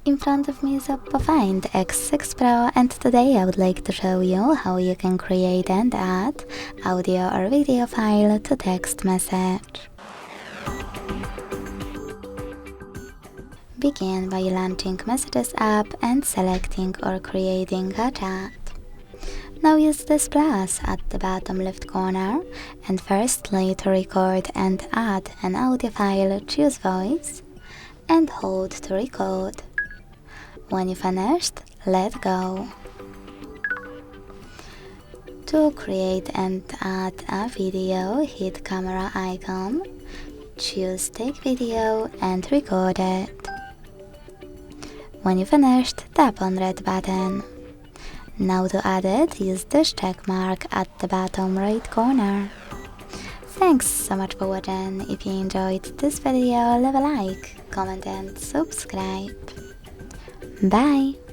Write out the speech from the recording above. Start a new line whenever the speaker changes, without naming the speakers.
In front of me is OPPO Find X3 Pro, and today I would like to show you how you can create and add audio or video file to text message. Begin by launching Messages app and selecting or creating a chat. Now use this plus at the bottom left corner, and firstly to record and add an audio file, choose voice and hold to record. When you finished, let go. To create and add a video, hit camera icon, choose take video and record it. When you finished, tap on red button. Now to add it, use this check mark at the bottom right corner. Thanks so much for watching. If you enjoyed this video, leave a like, comment and subscribe. Bye!